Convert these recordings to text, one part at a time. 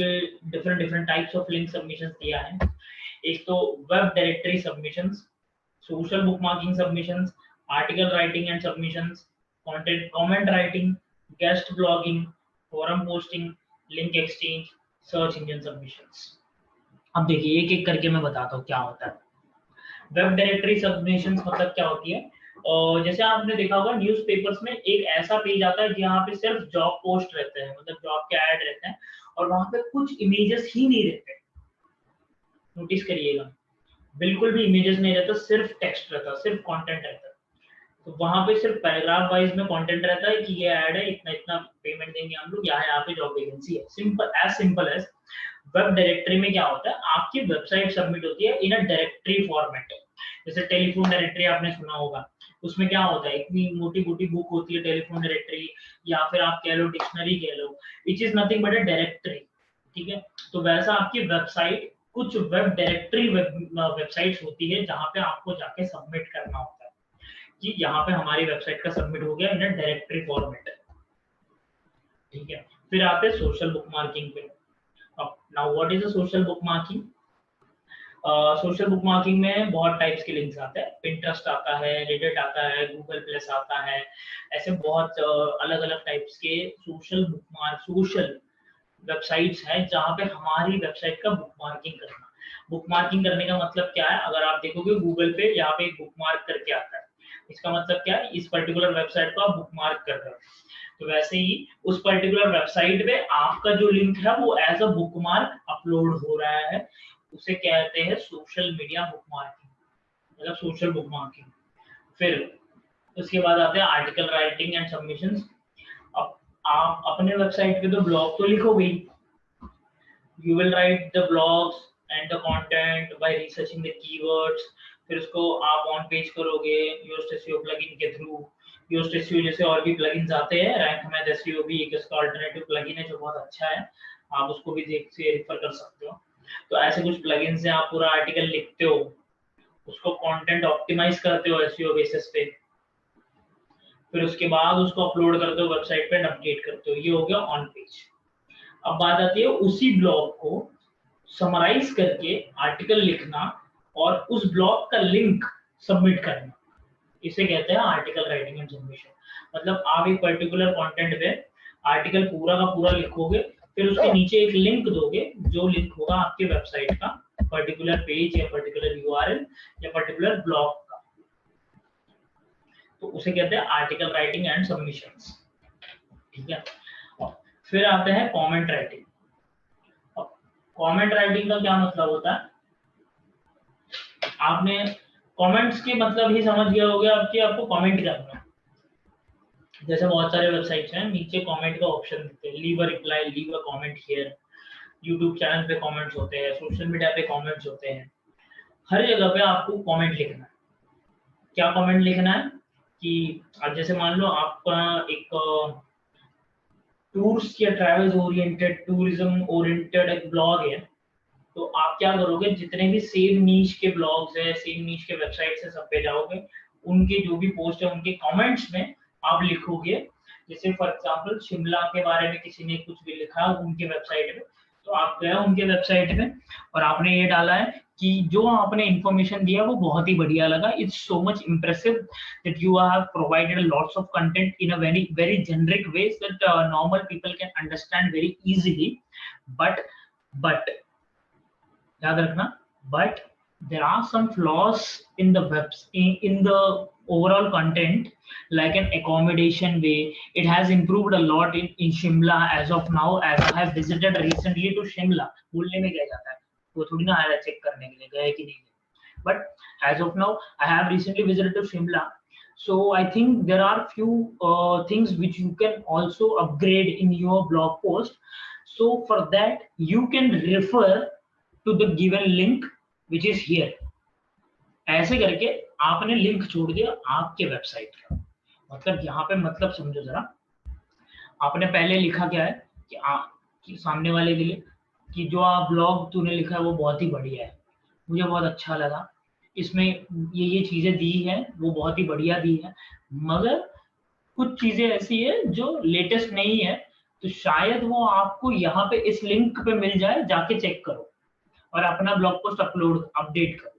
Different different types of link submissions दिया है। एक तो web directory submissions, social bookmarking submissions, article writing and submissions, content comment writing, guest blogging, forum posting, link exchange, search engine submissions. अब देखिए एक एक करके मैं बताता हूँ क्या होता है। वेब डायरेक्टरी सबमिशंस मतलब क्या होती है, और जैसे आपने देखा होगा न्यूज़पेपर्स में एक ऐसा पेज आता है जहाँ पे सिर्फ जॉब पोस्ट रहते हैं, मतलब जॉब के ऐड रहते हैं और वहां पे कुछ इमेजेस ही नहीं रहते। नोटिस करिएगा, बिल्कुल भी इमेजेस नहीं रहता, सिर्फ टेक्स्ट रहता, सिर्फ कंटेंट रहता। तो वहां पे सिर्फ पैराग्राफ वाइज में कंटेंट रहता है कि ये ऐड है, इतना इतना पेमेंट देंगे हम लोग, यहाँ पे जॉब वैकेंसी है। सिंपल एज वेब डायरेक्टरी में क्या होता है, आपकी वेबसाइट सबमिट होती है इन अ डायरेक्टरी फॉर्मेट। जैसे टेलीफोन डायरेक्टरी आपने सुना होगा, उसमें क्या होता है, इतनी मोटी मोटी बुक होती है टेलीफोन डायरेक्टरी, या फिर आप कह लो डिक्शनरी कह लो, which is nothing but a directory. ठीक है, तो वैसा आपकी वेबसाइट कुछ वेब डायरेक्टरी वेबसाइट्स होती है जहाँ पे आपको जाके सबमिट करना होता है कि यहाँ पे हमारी वेबसाइट का सबमिट हो गया इन अ डायरेक्टरी फॉर्मेट। ठीक है, फिर आते हैं सोशल बुकमार्किंग पे। Now what is a social bookmarking? Social bookmarking में बहुत टाइप्स के लिंक्स आते हैं, पिंटरेस्ट आता है, रेडिट आता है, गूगल प्लस आता है, ऐसे बहुत अलग अलग टाइप्स के सोशल वेबसाइट्स हैं जहाँ पे हमारी वेबसाइट का बुकमार्किंग करना। बुकमार्किंग करने का मतलब क्या है, अगर आप देखोगे गूगल पे यहाँ पे एक बुकमार्क करके आता है, इसका मतलब क्या है, इस पर्टिकुलर वेबसाइट को आप बुकमार्क कर रहे हो। तो वैसे ही उस पर्टिकुलर वेबसाइट पे आपका जो लिंक है वो एज अ बुकमार्क अपलोड हो रहा है, उसे कहते हैं सोशल मीडिया बुकमार्किंग, मतलब सोशल बुकमार्किंग। फिर उसके बाद आते हैं आर्टिकल राइटिंग एंड सबमिशंस। अब आप अपने वेबसाइट पे तो ब्लॉग तो लिखोगे ही, you will write the blogs and the content by researching the keywords, फिर उसको आप ऑन पेज करोगे Yoast SEO प्लगइन के थ्रू। Yoast SEO जैसे और भी प्लगइन्स आते हैं, रैंक मैथ SEO भी एक इसका अल्टरनेटिव प्लगइन है जो बहुत अच्छा है, आप उसको भी देख से रेफर कर सकते हो। तो ऐसे कुछ प्लगइन्स हैं, आप पूरा आर्टिकल लिखते हो, उसको कंटेंट ऑप्टिमाइज करते हो SEO बेसिस पे, फिर उसके बाद उसको अपलोड करते हो वेबसाइट पे, अपडेट करते हो, ये हो गया ऑन पेज। अब बात आती है उसी ब्लॉग को समराइज करके आर्टिकल लिखना और उस ब्लॉग का लिंक सबमिट करना, इसे कहते हैं आर्टिकल राइटिंग एंड सबमिशन। मतलब आप एक पर्टिकुलर कंटेंट पे आर्टिकल पूरा का पूरा लिखोगे, फिर उसके नीचे एक लिंक दोगे, जो लिंक होगा आपके वेबसाइट का पर्टिकुलर पेज या पर्टिकुलर यूआरएल या पर्टिकुलर ब्लॉग का, तो उसे कहते हैं आर्टिकल राइटिंग एंड सबमिशंस। ठीक है, फिर आते हैं कमेंट राइटिंग। कमेंट राइटिंग का क्या मतलब होता है, आपने कमेंट्स के मतलब ही समझ गया होगा आपकी, आपको कमेंट करना है। जैसे बहुत सारे वेबसाइट्स हैं, नीचे कमेंट का ऑप्शन देते हैं, leave a reply, leave a comment here. YouTube channel पे कमेंट्स होते हैं, सोशल मीडिया पे कमेंट्स होते हैं, हर जगह पे आपको कमेंट लिखना है। क्या कमेंट लिखना है कि अब जैसे मान लो आपका एक टूर्स या ट्रैवल्स ओरिएंटेड, टूरिज्म ओरिएंटेड एक ब्लॉग है, तो आप क्या करोगे, जितने भी सेम नीश के ब्लॉग्स है, सेम नीश के वेबसाइट्स है, सब पे जाओगे, उनके जो भी पोस्ट है उनके कमेंट्स में आप लिखोगे। जैसे फॉर एग्जांपल शिमला के बारे में किसी ने कुछ भी लिखा उनके वेबसाइट में, तो आप गए उनके वेबसाइट में और आपने ये डाला है कि जो आपने इंफॉर्मेशन दिया वो बहुत ही बढ़िया लगा, it's so much impressive that you have provided lots of content in a very very generic way that normal people can understand very easily, but याद रखना, but there are some flaws in the in the overall content, like an accommodation way. It has improved a lot in Shimla as of now, as I have visited recently to Shimla. बोलने में क्या जाता है, वो थोड़ी ना आया check करने के लिए गए कि नहीं गए, but as of now I have recently visited to Shimla, so I think there are few things which you can also upgrade in your blog post. So for that you can refer to the given link which is here। ऐसे करके आपने link छोड़ दिया आपके website का, मतलब यहाँ पे मतलब समझो जरा, आपने पहले लिखा क्या है कि सामने वाले के लिए कि जो आप ब्लॉग तूने लिखा है वो बहुत ही बढ़िया है, मुझे बहुत अच्छा लगा, इसमें ये चीजें दी है, वो बहुत ही बढ़िया दी है, मगर कुछ चीजें ऐसी है जो लेटेस्ट नहीं है, तो शायद वो आपको यहाँ पे इस लिंक पे मिल जाए, जाके चेक करो और अपना ब्लॉग पोस्ट अपडेट करो।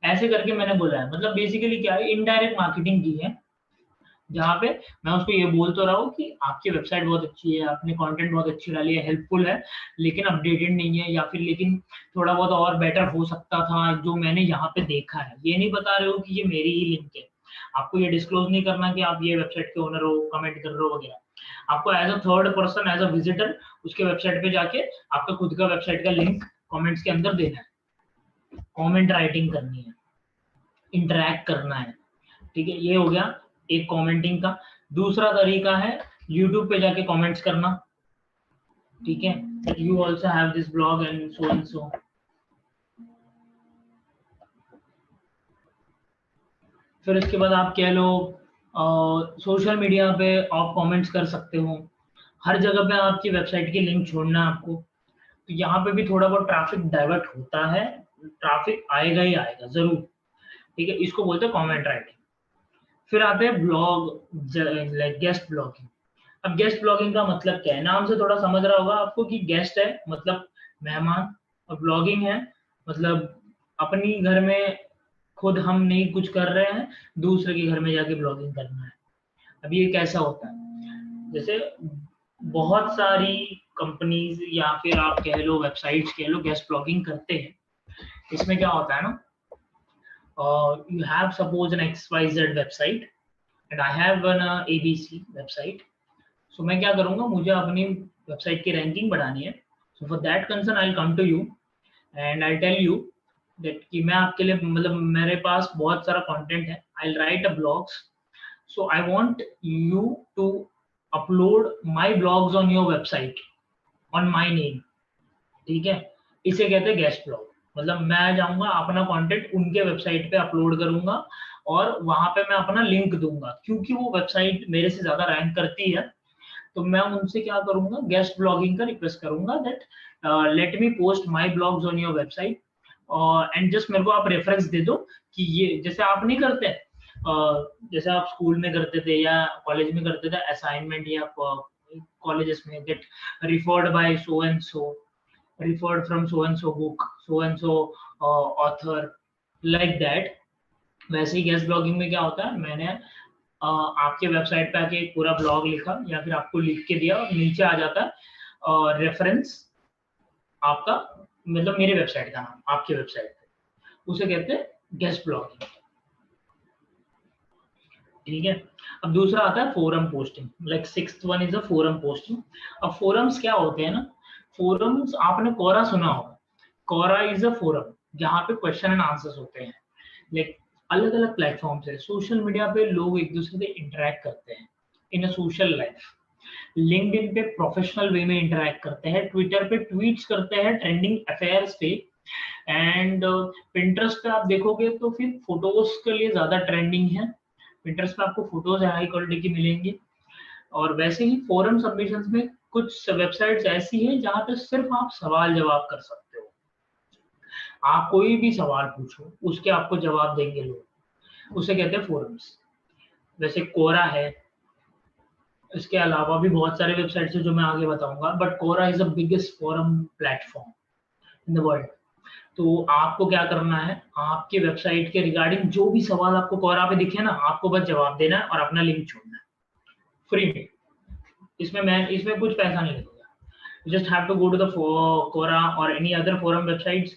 ऐसे करके मैंने बोला है, मतलब बेसिकली क्या है, इनडायरेक्ट मार्केटिंग की है, जहाँ पे मैं उसको ये बोल तो रहा हूँ कि आपकी वेबसाइट बहुत अच्छी है, आपने कंटेंट बहुत अच्छी डाली है, हेल्पफुल है, लेकिन अपडेटेड नहीं है, या फिर लेकिन थोड़ा बहुत और बेटर हो सकता था जो मैंने यहाँ पे देखा है। ये नहीं बता रहे हो कि ये मेरी ही लिंक है, आपको ये डिस्क्लोज नहीं करना कि आप ये वेबसाइट के ओनर हो, कमेंट कर रहे हो वगैरह। आपको as a third person, as a visitor उसके वेबसाइट पे जाके आपका खुद का वेबसाइट का लिंक कमेंट्स के अंदर देना है, कमेंट राइटिंग करनी है, इंटरेक्ट करना है। ठीक है, ये हो गया एक कमेंटिंग का। दूसरा तरीका है यूट्यूब पे जाके कमेंट्स करना। ठीक है, you also have this blog and so and सो। फिर इसके बाद आप कह लो सोशल मीडिया पे आप कमेंट्स कर सकते हो, हर जगह पे आपकी वेबसाइट की लिंक छोड़ना है आपको। तो यहाँ पे भी थोड़ा बहुत ट्रैफिक डाइवर्ट होता है, ट्रैफिक आएगा ही आएगा जरूर। ठीक है, इसको बोलते हैं कमेंट राइटिंग। फिर आते हैं ब्लॉग, लाइक गेस्ट ब्लॉगिंग। अब गेस्ट ब्लॉगिंग का मतलब क्या है, नाम से थोड़ा समझ रहा होगा आपको कि गेस्ट है मतलब मेहमान, और ब्लॉगिंग है मतलब अपनी घर में खुद हम नहीं कुछ कर रहे हैं, दूसरे के घर में जाके ब्लॉगिंग करना है। अब ये कैसा होता है, जैसे बहुत सारी कंपनीज या फिर आप कह लो वेबसाइट्स कह लो गेस्ट ब्लॉगिंग करते हैं। इसमें क्या होता है ना, you have suppose an XYZ website and I have an ABC website. So मैं क्या करूँगा, मुझे अपनी वेबसाइट की रैंकिंग बढ़ानी है। So for that concern I'll come to you and I'll tell you that कि मैं आपके लिए मतलब मेरे पास बहुत सारा कंटेंट है, I'll write a blogs. So I want you to upload my blogs on your website on my name. ठीक है, इसे कहते हैं गेस्ट ब्लॉग। मतलब मैं जाऊंगा अपना कंटेंट उनके वेबसाइट पे अपलोड करूंगा और वहां पे मैं अपना लिंक दूंगा, क्योंकि वो वेबसाइट मेरे से ज्यादा रैंक करती है। तो मैं उनसे क्या करूंगा, गेस्ट ब्लॉगिंग का रिक्वेस्ट करूंगा that let me post my blogs on your website and just मेरे को आप रेफरेंस दे दो कि ये जैसे आप नहीं करते, जैसे आप स्कूल में करते थे या कॉलेज में करते थे असाइनमेंट या कॉलेजेस में get referred by so and so, referred from so and so book, so and so author, like that। वैसे ही गेस्ट ब्लॉगिंग में क्या होता है, मैंने आपके वेबसाइट पे आके एक पूरा ब्लॉग लिखा या फिर आपको लिख के दिया और नीचे आ जाता है रेफरेंस आपका, मतलब मेरे वेबसाइट का नाम आपके वेबसाइट पे, उसे कहते हैं गेस्ट ब्लॉगिंग। ठीक है, अब दूसरा आता है forum posting, like sixth one is a forum posting. अब फोरम्स क्या होते हैं ना, फोरम्स आपने कोरा सुना होगा, कोरा इज अ फोरम जहाँ पे क्वेश्चन एंड आंसर्स होते हैं। लाइक अलग अलग प्लेटफॉर्म है, सोशल मीडिया पे लोग एक दूसरे से इंटरेक्ट करते हैं इन अ सोशल लाइफ। लिंक्डइन पे प्रोफेशनल वे में इंटरेक्ट करते हैं, ट्विटर पे ट्वीट्स करते हैं ट्रेंडिंग अफेयर्स पे, एंड पिंटरेस्ट पे आप देखोगे तो फिर फोटोज के लिए ज्यादा ट्रेंडिंग है। पिंटरेस्ट पे आपको फोटोज हाई क्वालिटी की मिलेंगी। और वैसे ही फोरम सबमिशंस में कुछ वेबसाइट्स ऐसी हैं जहां पे सिर्फ आप सवाल जवाब कर सकते हो, आप कोई भी सवाल पूछो उसके आपको जवाब देंगे लोग, उसे कहते हैं फोरम्स। वैसे कोरा है, इसके अलावा भी बहुत सारे वेबसाइट्स हैं जो मैं आगे बताऊंगा, but Quora is the biggest forum platform in the world. तो आपको क्या करना है, आपके वेबसाइट के रिगार्डिंग जो भी सवाल आपको कोरा पे दिखे ना, आपको बस जवाब देना है और अपना लिंक छोड़ना है फ्री में। इसमें कुछ पैसा नहीं लगेगा। You just have to go to the Quora or any other forum websites,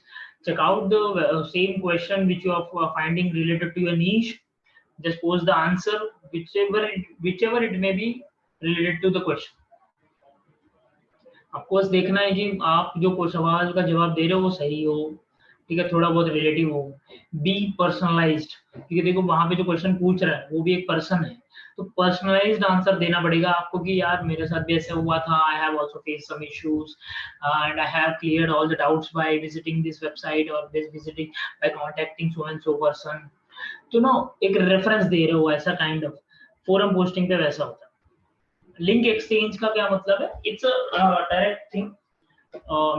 check out the same question which you are finding related to your niche, just post the answer whichever it may be related to the question। आपको बस देखना है कि आप जो सवाल का जवाब दे रहे हो वो सही हो, ठीक है, थोड़ा बहुत रिलेटिव हो, बी पर्सनलाइज्ड, क्योंकि देखो वहां पे जो क्वेश्चन पूछ रहा है वो भी एक पर्सन है, तो पर्सनलाइज्ड आंसर देना पड़ेगा आपको कि यार मेरे साथ भी ऐसा हुआ था, I have also face some issues and I have cleared all the doubts by visiting this website और visiting by contacting so and so person. तो ना एक रेफरेंस दे रहे हो, ऐसा काइंड ऑफ फोरम पोस्टिंग पे वैसा होता है। लिंक एक्सचेंज का क्या मतलब है, इट्स अ डायरेक्ट थिंग।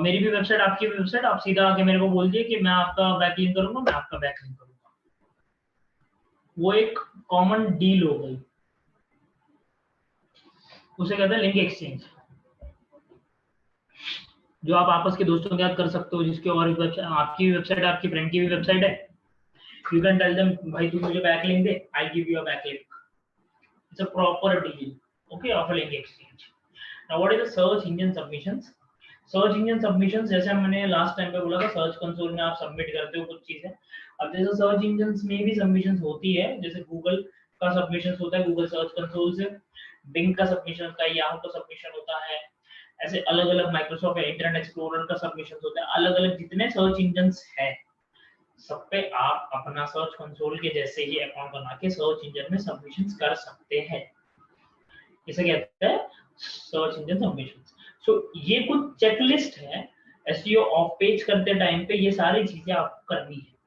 मेरी भी वेबसाइट आपकी भी वेबसाइट, आप सीधा आके मेरे को बोल दिए कि मैं आपका बैकलिंक करूंगा, मैं आपका बैकलिंक करूंगा, वो एक कॉमन डील हो गई, उसे कहते हैं लिंक एक्सचेंज। जो आप आपस के दोस्तों के साथ कर सकते हो, जिसके और वेबसाइट, आपकी भी वेबसाइट है, आपकी फ्रेंड की भी वेबसाइट है, यू कैन टेल देम भाई तू मुझे backlink they, I give you a backlink. It's a proper deal, okay, of link exchange. Now what is the search engine submissions? Search engine submissions, जैसे मैंने last time पे बोला था, search console में आप सबमिट करते हो कुछ चीजें। अब जैसे सर्च इंजन में भी सबमिशंस होती है, जैसे गूगल का सबमिशन होता है गूगल सर्च कंसोल से, बिंग का सबमिशन होता है, याहू का सबमिशन होता है, ऐसे अलग अलग माइक्रोसॉफ्ट इंटरनेट एक्सप्लोरर का सबमिशन होता है, अलग अलग जितने सर्च इंजन है सब पे आप अपना सर्च कंसोल के जैसे ही अकाउंट बना के सर्च इंजन में सबमिशन कर सकते हैं। इसे कहते हैं सर्च इंजन सबमिशन। सो ये कुछ चेकलिस्ट है एसईओ ऑफ पेज करते टाइम पे, ये सारी चीजें आपको करनी है।